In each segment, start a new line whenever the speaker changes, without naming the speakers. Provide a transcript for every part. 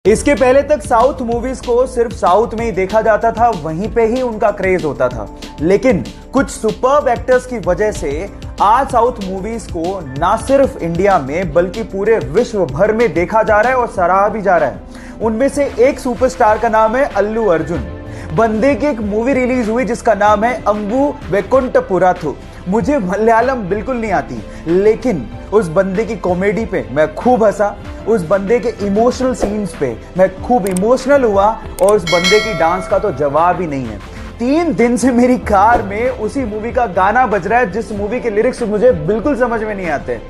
इसके पहले तक साउथ मूवीज को सिर्फ साउथ में ही देखा जाता था, वहीं पे ही उनका क्रेज होता था। लेकिन कुछ सुपर्ब एक्टर्स की वजह से आज साउथ मूवीज को ना सिर्फ इंडिया में बल्कि पूरे विश्व भर में देखा जा रहा है और सराहा भी जा रहा है। उनमें से एक सुपरस्टार का नाम है अल्लू अर्जुन। बंदे की एक मूवी रिलीज हुई जिसका नाम है अंबु वैकुंठपुरथु। मुझे मलयालम बिल्कुल नहीं आती, लेकिन उस बंदे की कॉमेडी पे मैं खूब हंसा, उस बंदे के इमोशनल सीन्स पे मैं खूब इमोशनल हुआ और उस बंदे की डांस का तो जवाब ही नहीं है। 3 दिन से मेरी कार में उसी मूवी का गाना बज रहा है, जिस मूवी के लिरिक्स मुझे बिल्कुल समझ में नहीं आते।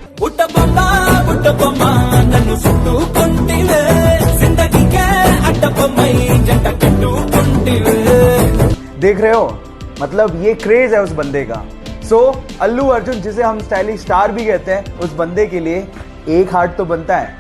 देख रहे हो, मतलब ये क्रेज है उस बंदे का। अल्लू अर्जुन, जिसे हम स्टाइलिश स्टार भी कहते हैं, उस बंदे के लिए एक हार्ट तो बनता है।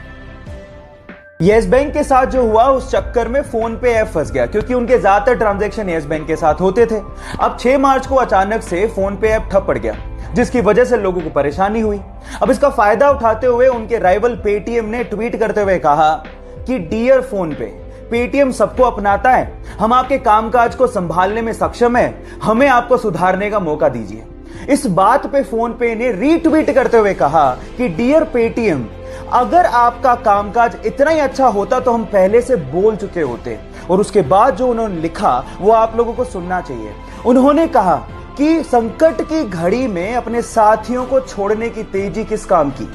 येस बैंक के साथ जो हुआ, उस चक्कर में फोन पे ऐप फंस गया, क्योंकि उनके ज्यादातर ट्रांजैक्शन येस बैंक के साथ होते थे। अब 6 मार्च को अचानक से फोन पे ऐप ठप पड़ गया, जिसकी वजह से लोगों को परेशानी हुई। अब इसका फायदा उठाते हुए उनके राइवल पेटीएम ने ट्वीट करते हुए कहा कि डियर फोन पे, पेटीएम सबको अपनाता है, हम आपके कामकाज को संभालने में सक्षम है, हमें आपको सुधारने का मौका दीजिए। इस बात पे फोन पे ने रीट्वीट करते हुए कहा कि डियर पेटीएम, अगर आपका कामकाज इतना ही अच्छा होता तो हम पहले से बोल चुके होते। और उसके बाद जो उन्होंने लिखा वो आप लोगों को सुनना चाहिए। उन्होंने कहा कि संकट की घड़ी में अपने साथियों को छोड़ने की तेजी किस काम की।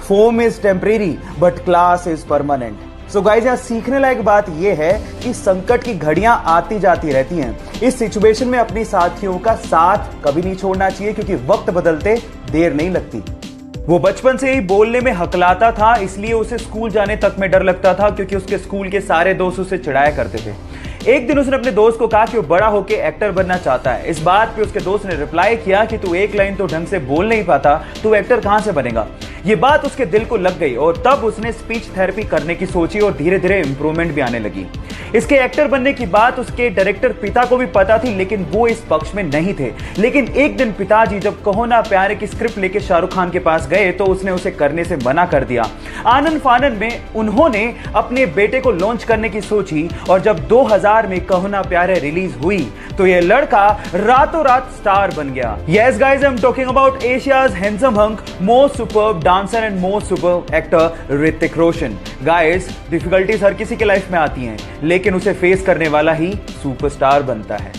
Foam is temporary but class is permanent. So guys, यहां सीखने लायक बात यह है कि संकट की घड़ियां आती जाती रहती हैं। इस सिचुएशन में अपने साथियों का साथ कभी नहीं छोड़ना चाहिए, क्योंकि वक्त बदलते देर नहीं लगती। वो बचपन से ही बोलने में हकलाता था, इसलिए उसे स्कूल जाने तक में डर लगता था, क्योंकि उसके स्कूल के सारे दोस्त उसे चिढ़ाया करते थे। एक दिन उसने अपने दोस्त को कहा कि वो बड़ा होकर एक्टर बनना चाहता है। इस बात पे उसके दोस्त ने रिप्लाई किया कि तू एक लाइन तो ढंग से बोल नहीं पाता, तू एक्टर कहां से बनेगा। ये बात उसके दिल को लग गई और तब उसने स्पीच थेरेपी करने की सोची और धीरे धीरे इंप्रूवमेंट भी आने लगी। इसके एक्टर बनने की बात उसके डायरेक्टर पिता को भी पता थी, लेकिन वो इस पक्ष में नहीं थे। लेकिन एक दिन पिताजी जब कहो ना प्यारे की स्क्रिप्ट लेके शाहरुख खान के पास गए तो उसने उसे करने से मना कर दिया। आनंद फानन में उन्होंने अपने बेटे को लॉन्च करने की सोची और जब 2000 में कहो ना प्यारे रिलीज हुई तो ये लड़का रातों रात स्टार बन गया। Yes guys, I am talking about Asia's handsome hunk, most superb dancer and most superb actor Hrithik Roshan. Guys, difficulties हर किसी के लाइफ में आती हैं, लेकिन उसे फेस करने वाला ही सुपरस्टार बनता है।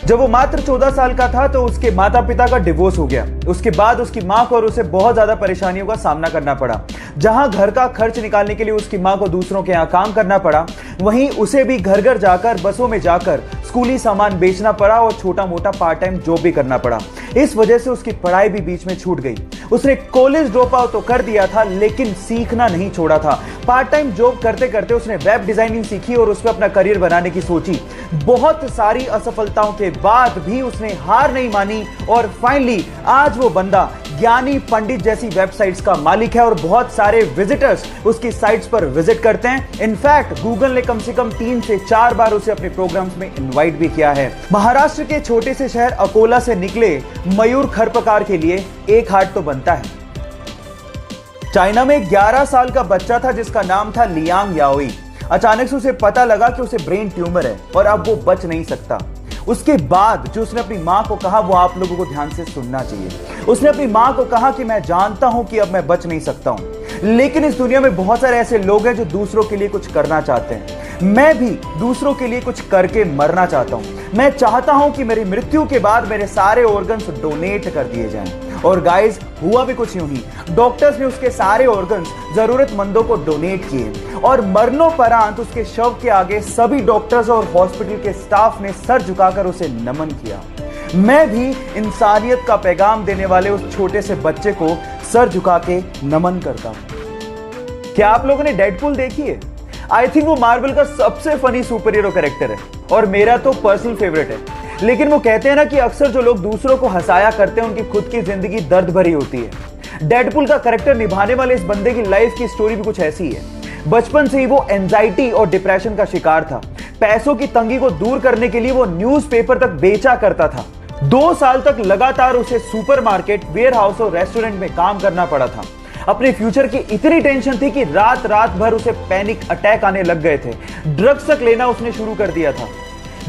जब वो मात्र 14 साल का था तो उसके माता पिता का डिवोर्स हो गया। उसके बाद उसकी मां को और उसे बहुत ज्यादा परेशानियों का सामना करना पड़ा। जहां घर का खर्च निकालने के लिए उसकी मां को दूसरों के यहां काम करना पड़ा, वहीं उसे भी घर घर जाकर, बसों में जाकर स्कूली सामान बेचना पड़ा और छोटा मोटा पार्ट टाइम जॉब भी करना पड़ा। इस वजह से उसकी पढ़ाई भी बीच में छूट गई। उसने कॉलेज ड्रॉप आउट तो कर दिया था, लेकिन सीखना नहीं छोड़ा था। पार्ट टाइम जॉब करते करते उसने वेब डिजाइनिंग सीखी और उस पर अपना करियर बनाने की सोची। बहुत सारी असफलताओं के बाद भी उसने हार नहीं मानी और फाइनली आज वो बंदा ज्ञानी पंडित जैसी वेबसाइट्स का मालिक है और बहुत सारे विजिटर्स उसकी साइट्स पर विजिट करते हैं। इनफैक्ट गूगल ने कम से कम 3 से 4 बार उसे अपने प्रोग्राम्स में इनवाइट भी किया है। महाराष्ट्र के छोटे से शहर अकोला से निकले मयूर खरपकार के लिए एक हार्ट तो बनता है। चाइना में 11 साल का बच्चा था जिसका नाम था लियांग याओई। अचानक से उसे पता लगा कि उसे ब्रेन ट्यूमर है और अब वो बच नहीं सकता। उसके बाद जो उसने अपनी मां को कहा वो आप लोगों को ध्यान से सुनना चाहिए। उसने अपनी मां को कहा कि मैं जानता हूं कि अब मैं बच नहीं सकता हूं, लेकिन इस दुनिया में बहुत सारे ऐसे लोग हैं जो दूसरों के लिए कुछ करना चाहते हैं। मैं भी दूसरों के लिए कुछ करके मरना चाहता हूं। मैं चाहता हूं कि मेरी मृत्यु के बाद मेरे सारे ऑर्गन्स डोनेट कर दिए जाएं। और गाइस, हुआ भी कुछ यूं ही। डॉक्टर्स ने उसके सारे ऑर्गन्स जरूरतमंदों को डोनेट किए और मरणोपरांत उसके शव के आगे सभी डॉक्टर्स और हॉस्पिटल के स्टाफ ने सर झुकाकर उसे नमन किया। मैं भी इंसानियत का पैगाम देने वाले उस छोटे से बच्चे को सर झुका के नमन करता हूं। क्या आप लोगों ने डेडपूल देखी है? आई थिंक वो मार्वल का सबसे फनी सुपर हीरो कैरेक्टर है और मेरा तो पर्सनल फेवरेट है। लेकिन वो कहते हैं ना कि अक्सर जो लोग दूसरों को हंसाया करते हैं उनकी खुद की जिंदगी दर्द भरी होती है। डेडपूल का कैरेक्टर निभाने वाले इस बंदे की लाइफ की स्टोरी भी कुछ ऐसी है। बचपन से ही वो एंजाइटी और डिप्रेशन का शिकार था। पैसों की तंगी को दूर करने के लिए वो न्यूज़पेपर तक बेचा करता था। 2 साल तक लगातार उसे सुपरमार्केट, वेयर हाउस और रेस्टोरेंट में काम करना पड़ा था। अपने फ्यूचर की इतनी टेंशन थी कि रात रात भर उसे पैनिक अटैक आने लग गए थे। ड्रग्स तक लेना उसने शुरू कर दिया था।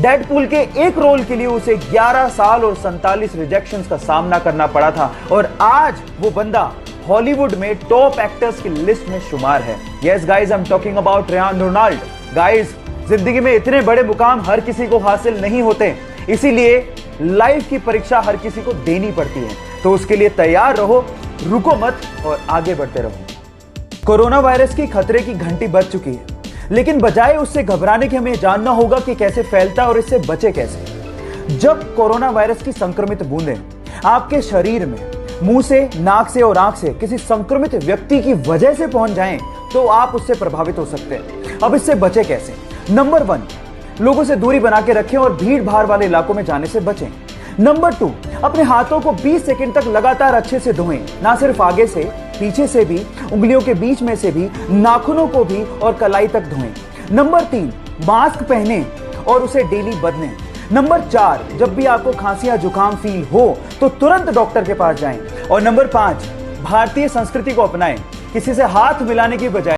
डेडपूल के एक रोल के लिए उसे 11 साल और 47 रिजेक्शंस का सामना करना पड़ा था और आज वो बंदा हॉलीवुड में टॉप एक्टर्स की लिस्ट में शुमार है। Yes guys, I am talking about Ryan Ronald. Guys, जिंदगी में इतने बड़े मुकाम हर किसी को हासिल नहीं होते, इसीलिए लाइफ की परीक्षा हर किसी को देनी पड़ती है। तो उसके लिए तैयार रहो, रुको मत और आगे बढ़ते रहो। कोरोना वायरस की खतरे की घंटी बज चुकी है, लेकिन बजाय उससे घबराने के हमें जानना होगा कि कैसे फैलता है और इससे बचे कैसे। जब कोरोना वायरस की संक्रमित बूंदें आपके शरीर में मुंह से, नाक से और आंख से किसी संक्रमित व्यक्ति की वजह से पहुंच जाएं, तो आप उससे प्रभावित हो सकते हैं। अब इससे बचे कैसे? नंबर 1, लोगों से दूरी बना के रखें और भीड़ भाड़ वाले इलाकों में जाने से बचें। नंबर 2, अपने हाथों को 20 सेकंड तक लगातार अच्छे से धोएं, ना सिर्फ आगे से, पीछे से भी, उंगलियों के बीच में से भी, नाखूनों को भी और कलाई तक धोएं। नंबर 3, मास्क पहने और उसे डेली बदलें। नंबर 4, जब भी आपको खांसी या जुकाम फील हो तो तुरंत डॉक्टर के पास जाएं। और नंबर 5, भारतीय संस्कृति को अपनाएं, किसी से हाथ मिलाने की बजाय